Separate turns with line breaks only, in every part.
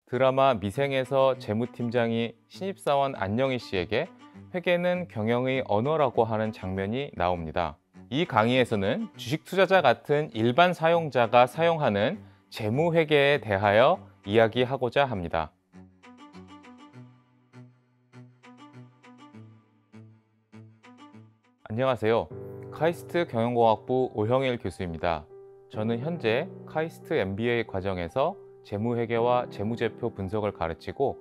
드라마 미생에서 재무팀장이 신입사원 안영희 씨에게 회계는 경영의 언어라고 하는 장면이 나옵니다. 이 강의에서는 주식 투자자 같은 일반 사용자가 사용하는 재무회계에 대하여 이야기하고자 합니다. 안녕하세요. 카이스트 경영공학부 오형일 교수입니다. 저는 현재 카이스트 MBA 과정에서 재무회계와 재무제표 분석을 가르치고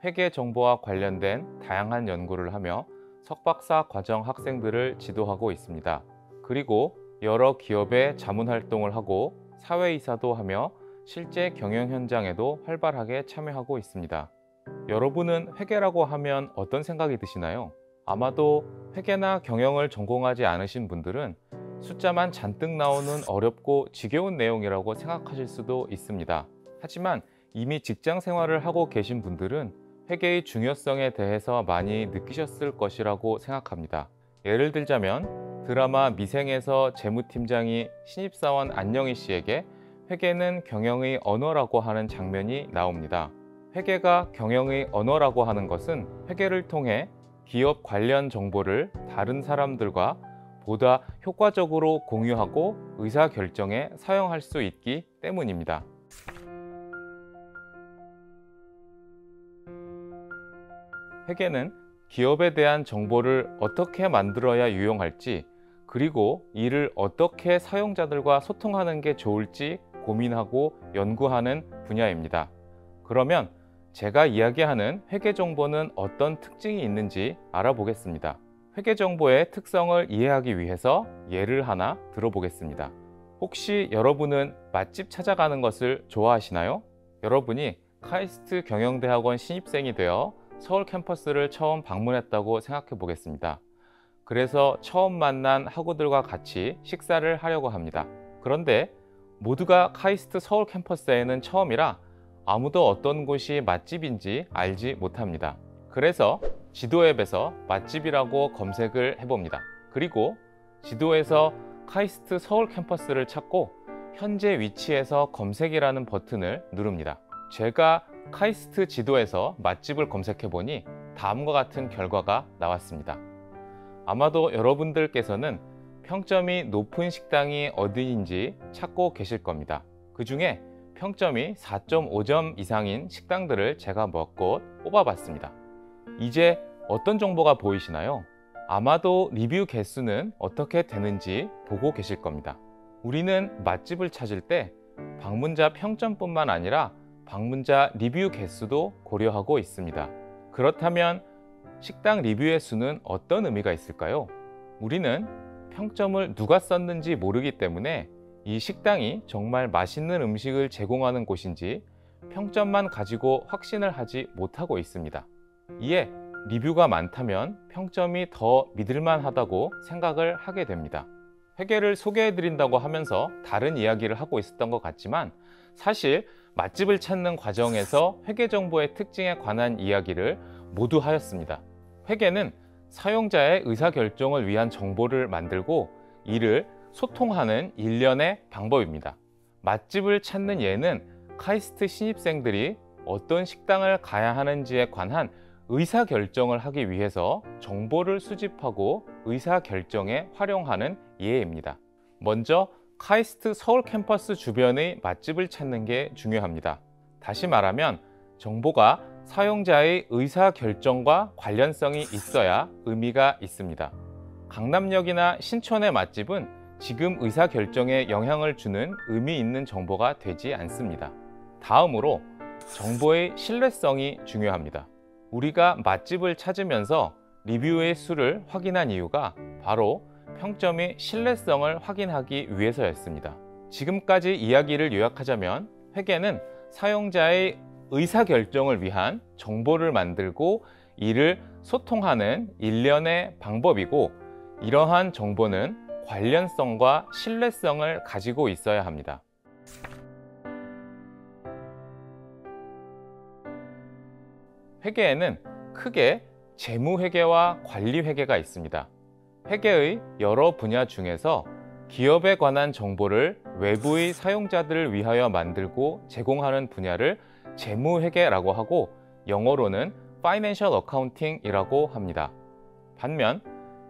회계 정보와 관련된 다양한 연구를 하며 석박사 과정 학생들을 지도하고 있습니다. 그리고 여러 기업의 자문활동을 하고 사회이사도 하며 실제 경영 현장에도 활발하게 참여하고 있습니다. 여러분은 회계라고 하면 어떤 생각이 드시나요? 아마도 회계나 경영을 전공하지 않으신 분들은 숫자만 잔뜩 나오는 어렵고 지겨운 내용이라고 생각하실 수도 있습니다. 하지만 이미 직장 생활을 하고 계신 분들은 회계의 중요성에 대해서 많이 느끼셨을 것이라고 생각합니다. 예를 들자면 드라마 미생에서 재무팀장이 신입사원 안영희 씨에게 회계는 경영의 언어라고 하는 장면이 나옵니다. 회계가 경영의 언어라고 하는 것은 회계를 통해 기업 관련 정보를 다른 사람들과 보다 효과적으로 공유하고 의사결정에 사용할 수 있기 때문입니다. 회계는 기업에 대한 정보를 어떻게 만들어야 유용할지, 그리고 이를 어떻게 사용자들과 소통하는 게 좋을지 고민하고 연구하는 분야입니다. 그러면 제가 이야기하는 회계 정보는 어떤 특징이 있는지 알아보겠습니다. 회계 정보의 특성을 이해하기 위해서 예를 하나 들어보겠습니다. 혹시 여러분은 맛집 찾아가는 것을 좋아하시나요? 여러분이 카이스트 경영대학원 신입생이 되어 서울 캠퍼스를 처음 방문했다고 생각해 보겠습니다. 그래서 처음 만난 학우들과 같이 식사를 하려고 합니다. 그런데 모두가 카이스트 서울 캠퍼스에는 처음이라 아무도 어떤 곳이 맛집인지 알지 못합니다. 그래서 지도 앱에서 맛집이라고 검색을 해봅니다. 그리고 지도에서 카이스트 서울 캠퍼스를 찾고 현재 위치에서 검색이라는 버튼을 누릅니다. 제가 카이스트 지도에서 맛집을 검색해 보니 다음과 같은 결과가 나왔습니다. 아마도 여러분들께서는 평점이 높은 식당이 어디인지 찾고 계실 겁니다. 그 중에 평점이 4.5점 이상인 식당들을 제가 몇 곳 뽑아봤습니다. 이제 어떤 정보가 보이시나요? 아마도 리뷰 개수는 어떻게 되는지 보고 계실 겁니다. 우리는 맛집을 찾을 때 방문자 평점뿐만 아니라 방문자 리뷰 개수도 고려하고 있습니다. 그렇다면 식당 리뷰의 수는 어떤 의미가 있을까요? 우리는 평점을 누가 썼는지 모르기 때문에 이 식당이 정말 맛있는 음식을 제공하는 곳인지 평점만 가지고 확신을 하지 못하고 있습니다. 이에 리뷰가 많다면 평점이 더 믿을만하다고 생각을 하게 됩니다. 회계를 소개해드린다고 하면서 다른 이야기를 하고 있었던 것 같지만 사실 맛집을 찾는 과정에서 회계 정보의 특징에 관한 이야기를 모두 하였습니다. 회계는 사용자의 의사결정을 위한 정보를 만들고 이를 소통하는 일련의 방법입니다. 맛집을 찾는 예는 카이스트 신입생들이 어떤 식당을 가야 하는지에 관한 의사결정을 하기 위해서 정보를 수집하고 의사결정에 활용하는 예입니다. 먼저 카이스트 서울 캠퍼스 주변의 맛집을 찾는 게 중요합니다. 다시 말하면 정보가 사용자의 의사결정과 관련성이 있어야 의미가 있습니다. 강남역이나 신촌의 맛집은 지금 의사결정에 영향을 주는 의미 있는 정보가 되지 않습니다. 다음으로 정보의 신뢰성이 중요합니다. 우리가 맛집을 찾으면서 리뷰의 수를 확인한 이유가 바로 평점의 신뢰성을 확인하기 위해서였습니다. 지금까지 이야기를 요약하자면 회계는 사용자의 의사결정을 위한 정보를 만들고 이를 소통하는 일련의 방법이고 이러한 정보는 관련성과 신뢰성을 가지고 있어야 합니다. 회계에는 크게 재무회계와 관리회계가 있습니다. 회계의 여러 분야 중에서 기업에 관한 정보를 외부의 사용자들을 위하여 만들고 제공하는 분야를 재무회계라고 하고 영어로는 Financial Accounting이라고 합니다. 반면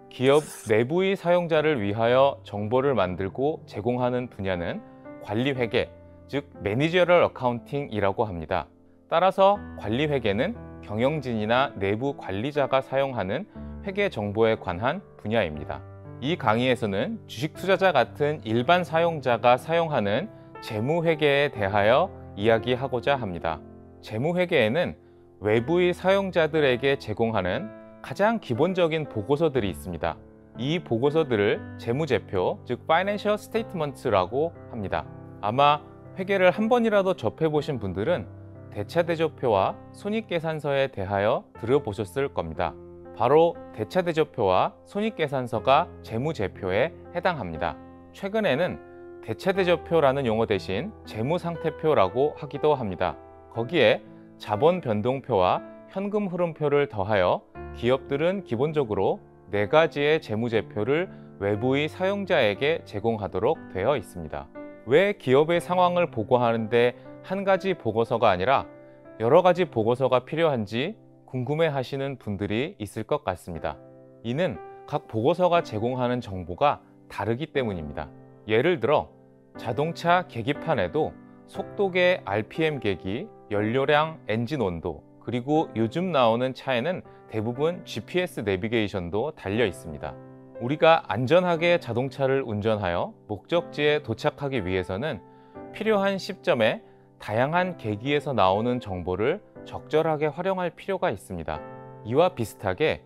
기업 내부의 사용자를 위하여 정보를 만들고 제공하는 분야는 관리회계, 즉 Managerial Accounting이라고 합니다. 따라서 관리회계는 경영진이나 내부 관리자가 사용하는 회계 정보에 관한 분야입니다. 이 강의에서는 주식 투자자 같은 일반 사용자가 사용하는 재무회계에 대하여 이야기하고자 합니다. 재무회계에는 외부의 사용자들에게 제공하는 가장 기본적인 보고서들이 있습니다. 이 보고서들을 재무제표, 즉 Financial Statements라고 합니다. 아마 회계를 한 번이라도 접해보신 분들은 대차대조표와 손익계산서에 대하여 들어보셨을 겁니다. 바로 대차대조표와 손익계산서가 재무제표에 해당합니다. 최근에는 대차대조표라는 용어 대신 재무상태표라고 하기도 합니다. 거기에 자본변동표와 현금흐름표를 더하여 기업들은 기본적으로 4가지의 재무제표를 외부의 사용자에게 제공하도록 되어 있습니다. 왜 기업의 상황을 보고하는데 한 가지 보고서가 아니라 여러 가지 보고서가 필요한지 궁금해 하시는 분들이 있을 것 같습니다. 이는 각 보고서가 제공하는 정보가 다르기 때문입니다. 예를 들어 자동차 계기판에도 속도계 RPM 계기, 연료량, 엔진 온도, 그리고 요즘 나오는 차에는 대부분 GPS 내비게이션도 달려 있습니다. 우리가 안전하게 자동차를 운전하여 목적지에 도착하기 위해서는 필요한 시점에 다양한 계기에서 나오는 정보를 적절하게 활용할 필요가 있습니다. 이와 비슷하게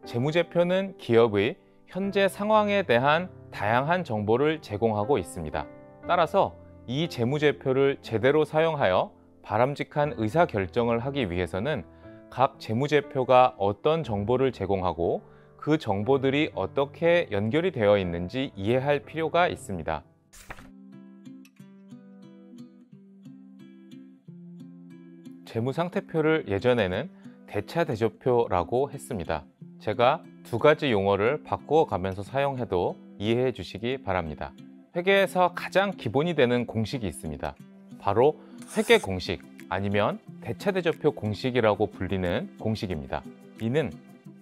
재무제표는 기업의 현재 상황에 대한 다양한 정보를 제공하고 있습니다. 따라서 이 재무제표를 제대로 사용하여 바람직한 의사결정을 하기 위해서는 각 재무제표가 어떤 정보를 제공하고 그 정보들이 어떻게 연결이 되어 있는지 이해할 필요가 있습니다. 재무상태표를 예전에는 대차대조표라고 했습니다. 제가 2가지 용어를 바꾸어 가면서 사용해도 이해해 주시기 바랍니다. 회계에서 가장 기본이 되는 공식이 있습니다. 바로 회계 공식 아니면 대차대조표 공식이라고 불리는 공식입니다. 이는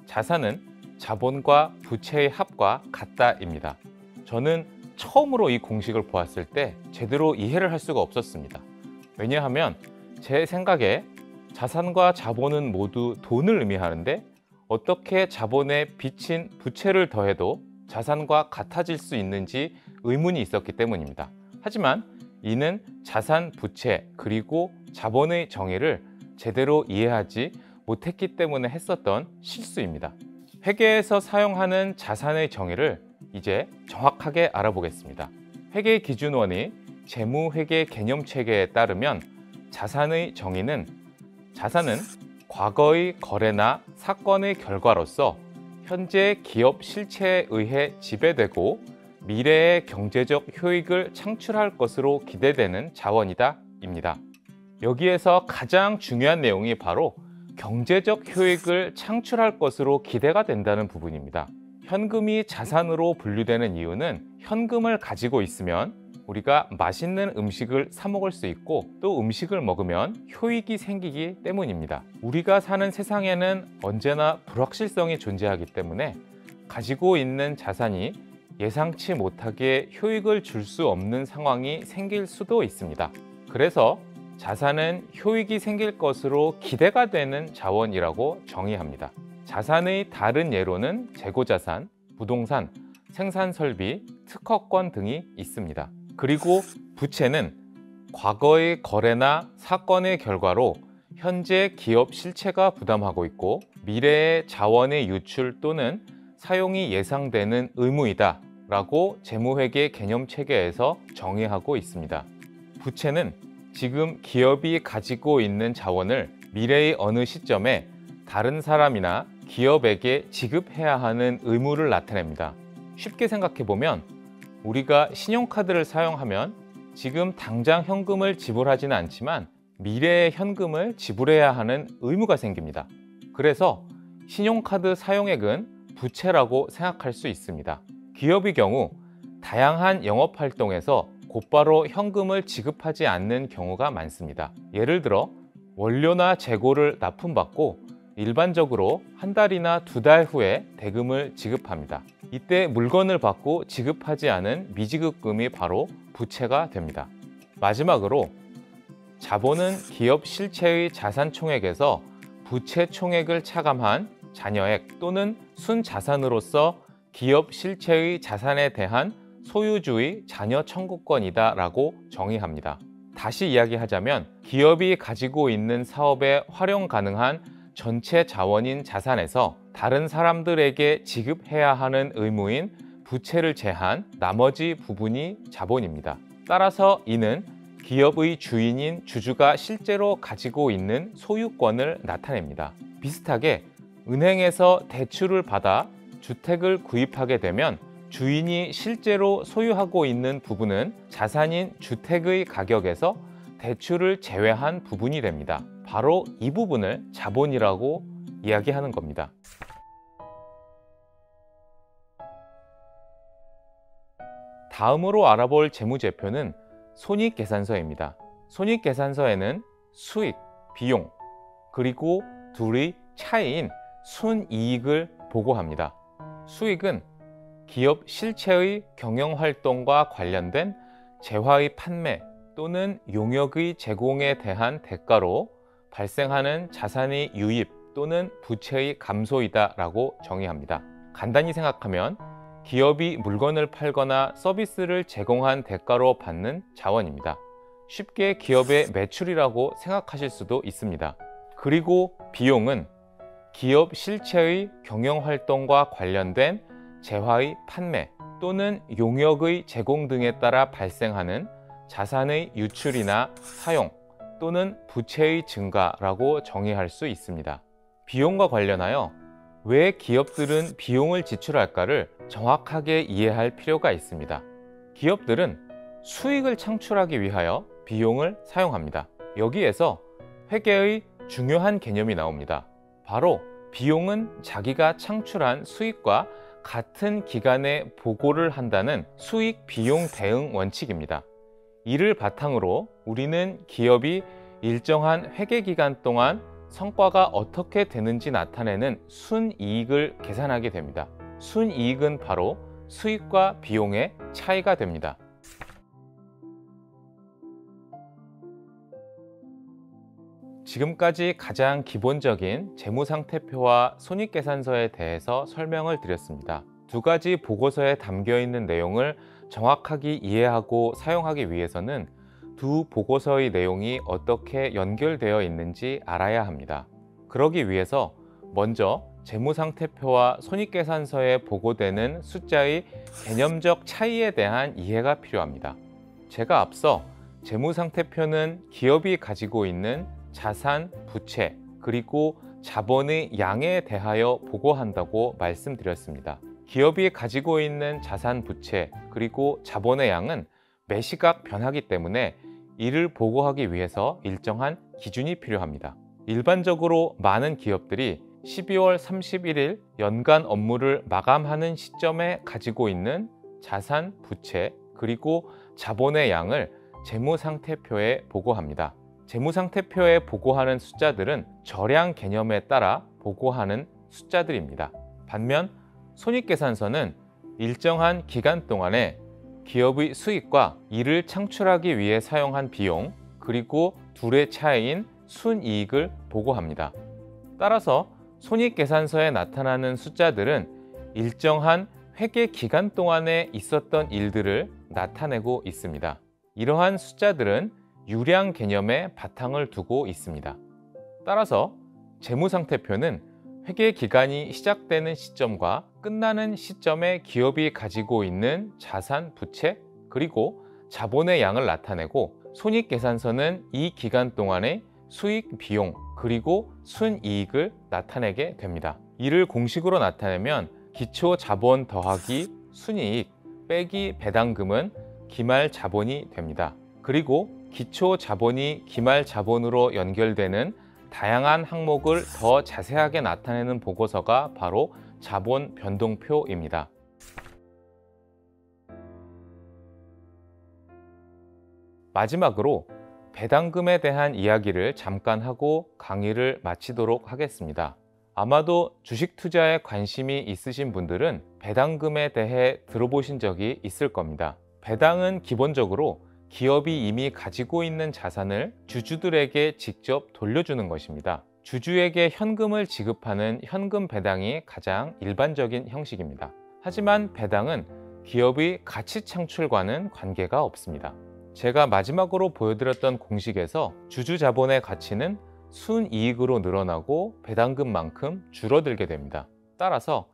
자산은 자본과 부채의 합과 같다입니다. 저는 처음으로 이 공식을 보았을 때 제대로 이해를 할 수가 없었습니다. 왜냐하면 제 생각에 자산과 자본은 모두 돈을 의미하는데 어떻게 자본에 빚인 부채를 더해도 자산과 같아질 수 있는지 의문이 있었기 때문입니다. 하지만 이는 자산, 부채, 그리고 자본의 정의를 제대로 이해하지 못했기 때문에 했었던 실수입니다. 회계에서 사용하는 자산의 정의를 이제 정확하게 알아보겠습니다. 회계 기준원이 재무회계 개념체계에 따르면 자산의 정의는 자산은 과거의 거래나 사건의 결과로서 현재 기업 실체에 의해 지배되고 미래의 경제적 효익을 창출할 것으로 기대되는 자원이다 입니다. 여기에서 가장 중요한 내용이 바로 경제적 효익을 창출할 것으로 기대가 된다는 부분입니다. 현금이 자산으로 분류되는 이유는 현금을 가지고 있으면 우리가 맛있는 음식을 사 먹을 수 있고 또 음식을 먹으면 효익이 생기기 때문입니다. 우리가 사는 세상에는 언제나 불확실성이 존재하기 때문에 가지고 있는 자산이 예상치 못하게 효익을 줄 수 없는 상황이 생길 수도 있습니다. 그래서 자산은 효익이 생길 것으로 기대가 되는 자원이라고 정의합니다. 자산의 다른 예로는 재고자산, 부동산, 생산설비, 특허권 등이 있습니다. 그리고 부채는 과거의 거래나 사건의 결과로 현재 기업 실체가 부담하고 있고 미래의 자원의 유출 또는 사용이 예상되는 의무이다 라고 재무회계 개념체계에서 정의하고 있습니다. 부채는 지금 기업이 가지고 있는 자원을 미래의 어느 시점에 다른 사람이나 기업에게 지급해야 하는 의무를 나타냅니다. 쉽게 생각해 보면 우리가 신용카드를 사용하면 지금 당장 현금을 지불하지는 않지만 미래의 현금을 지불해야 하는 의무가 생깁니다. 그래서 신용카드 사용액은 부채라고 생각할 수 있습니다. 기업의 경우 다양한 영업활동에서 곧바로 현금을 지급하지 않는 경우가 많습니다. 예를 들어 원료나 재고를 납품받고 일반적으로 한 달이나 두 달 후에 대금을 지급합니다. 이때 물건을 받고 지급하지 않은 미지급금이 바로 부채가 됩니다. 마지막으로 자본은 기업 실체의 자산 총액에서 부채 총액을 차감한 잔여액 또는 순자산으로서 기업 실체의 자산에 대한 소유주의 잔여 청구권이다 라고 정의합니다. 다시 이야기하자면 기업이 가지고 있는 사업에 활용 가능한 전체 자원인 자산에서 다른 사람들에게 지급해야 하는 의무인 부채를 제한 나머지 부분이 자본입니다. 따라서 이는 기업의 주인인 주주가 실제로 가지고 있는 소유권을 나타냅니다. 비슷하게 은행에서 대출을 받아 주택을 구입하게 되면 주인이 실제로 소유하고 있는 부분은 자산인 주택의 가격에서 대출을 제외한 부분이 됩니다. 바로 이 부분을 자본이라고 이야기하는 겁니다. 다음으로 알아볼 재무제표는 손익계산서입니다. 손익계산서에는 수익, 비용, 그리고 둘의 차이인 순이익을 보고합니다. 수익은 기업 실체의 경영활동과 관련된 재화의 판매 또는 용역의 제공에 대한 대가로 발생하는 자산의 유입 또는 부채의 감소이다 라고 정의합니다. 간단히 생각하면 기업이 물건을 팔거나 서비스를 제공한 대가로 받는 자원입니다. 쉽게 기업의 매출이라고 생각하실 수도 있습니다. 그리고 비용은 기업 실체의 경영활동과 관련된 재화의 판매 또는 용역의 제공 등에 따라 발생하는 자산의 유출이나 사용 또는 부채의 증가라고 정의할 수 있습니다. 비용과 관련하여 왜 기업들은 비용을 지출할까를 정확하게 이해할 필요가 있습니다. 기업들은 수익을 창출하기 위하여 비용을 사용합니다. 여기에서 회계의 중요한 개념이 나옵니다. 바로 비용은 자기가 창출한 수익과 같은 기간에 보고를 한다는 수익 비용 대응 원칙입니다. 이를 바탕으로 우리는 기업이 일정한 회계 기간 동안 성과가 어떻게 되는지 나타내는 순이익을 계산하게 됩니다. 순이익은 바로 수익과 비용의 차이가 됩니다. 지금까지 가장 기본적인 재무상태표와 손익계산서에 대해서 설명을 드렸습니다. 두 가지 보고서에 담겨 있는 내용을 정확하게 이해하고 사용하기 위해서는 두 보고서의 내용이 어떻게 연결되어 있는지 알아야 합니다. 그러기 위해서 먼저 재무상태표와 손익계산서에 보고되는 숫자의 개념적 차이에 대한 이해가 필요합니다. 제가 앞서 재무상태표는 기업이 가지고 있는 자산, 부채, 그리고 자본의 양에 대하여 보고한다고 말씀드렸습니다. 기업이 가지고 있는 자산, 부채, 그리고 자본의 양은 매시각 변하기 때문에 이를 보고하기 위해서 일정한 기준이 필요합니다. 일반적으로 많은 기업들이 12월 31일 연간 업무를 마감하는 시점에 가지고 있는 자산, 부채, 그리고 자본의 양을 재무상태표에 보고합니다. 재무상태표에 보고하는 숫자들은 절량 개념에 따라 보고하는 숫자들입니다. 반면 손익계산서는 일정한 기간 동안에 기업의 수익과 이를 창출하기 위해 사용한 비용, 그리고 둘의 차이인 순이익을 보고합니다. 따라서 손익계산서에 나타나는 숫자들은 일정한 회계 기간 동안에 있었던 일들을 나타내고 있습니다. 이러한 숫자들은 유량 개념에 바탕을 두고 있습니다. 따라서 재무상태표는 회계 기간이 시작되는 시점과 끝나는 시점에 기업이 가지고 있는 자산, 부채, 그리고 자본의 양을 나타내고 손익계산서는 이 기간 동안의 수익, 비용, 그리고 순이익을 나타내게 됩니다. 이를 공식으로 나타내면 기초자본 더하기 순이익 빼기 배당금은 기말자본이 됩니다. 그리고 기초자본이 기말자본으로 연결되는 다양한 항목을 더 자세하게 나타내는 보고서가 바로 자본 변동표입니다. 마지막으로 배당금에 대한 이야기를 잠깐 하고 강의를 마치도록 하겠습니다. 아마도 주식 투자에 관심이 있으신 분들은 배당금에 대해 들어보신 적이 있을 겁니다. 배당은 기본적으로 기업이 이미 가지고 있는 자산을 주주들에게 직접 돌려주는 것입니다. 주주에게 현금을 지급하는 현금 배당이 가장 일반적인 형식입니다. 하지만 배당은 기업의 가치 창출과는 관계가 없습니다. 제가 마지막으로 보여드렸던 공식에서 주주 자본의 가치는 순이익으로 늘어나고 배당금만큼 줄어들게 됩니다. 따라서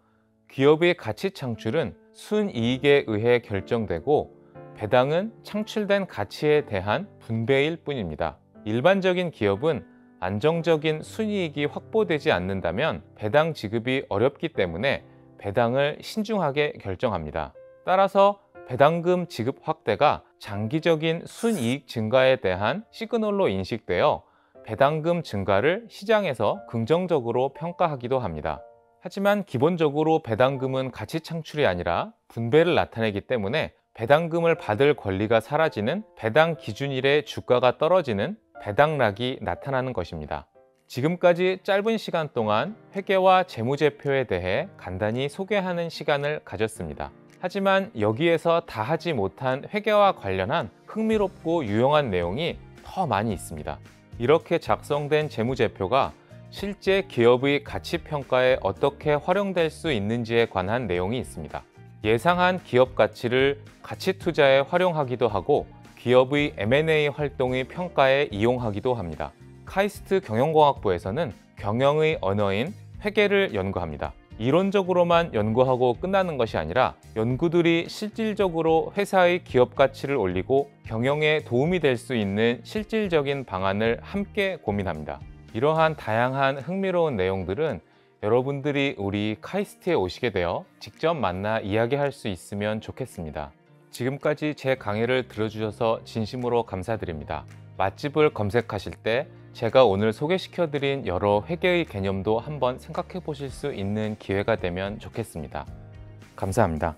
기업의 가치 창출은 순이익에 의해 결정되고 배당은 창출된 가치에 대한 분배일 뿐입니다. 일반적인 기업은 안정적인 순이익이 확보되지 않는다면 배당 지급이 어렵기 때문에 배당을 신중하게 결정합니다. 따라서 배당금 지급 확대가 장기적인 순이익 증가에 대한 시그널로 인식되어 배당금 증가를 시장에서 긍정적으로 평가하기도 합니다. 하지만 기본적으로 배당금은 가치 창출이 아니라 분배를 나타내기 때문에 배당금을 받을 권리가 사라지는 배당 기준일의 주가가 떨어지는 배당락이 나타나는 것입니다. 지금까지 짧은 시간 동안 회계와 재무제표에 대해 간단히 소개하는 시간을 가졌습니다. 하지만 여기에서 다 하지 못한 회계와 관련한 흥미롭고 유용한 내용이 더 많이 있습니다. 이렇게 작성된 재무제표가 실제 기업의 가치 평가에 어떻게 활용될 수 있는지에 관한 내용이 있습니다. 예상한 기업 가치를 가치 투자에 활용하기도 하고 기업의 M&A 활동의 평가에 이용하기도 합니다. 카이스트 경영공학부에서는 경영의 언어인 회계를 연구합니다. 이론적으로만 연구하고 끝나는 것이 아니라 연구들이 실질적으로 회사의 기업 가치를 올리고 경영에 도움이 될 수 있는 실질적인 방안을 함께 고민합니다. 이러한 다양한 흥미로운 내용들은 여러분들이 우리 카이스트에 오시게 되어 직접 만나 이야기할 수 있으면 좋겠습니다. 지금까지 제 강의를 들어주셔서 진심으로 감사드립니다. 맛집을 검색하실 때 제가 오늘 소개시켜드린 여러 회계의 개념도 한번 생각해 보실 수 있는 기회가 되면 좋겠습니다. 감사합니다.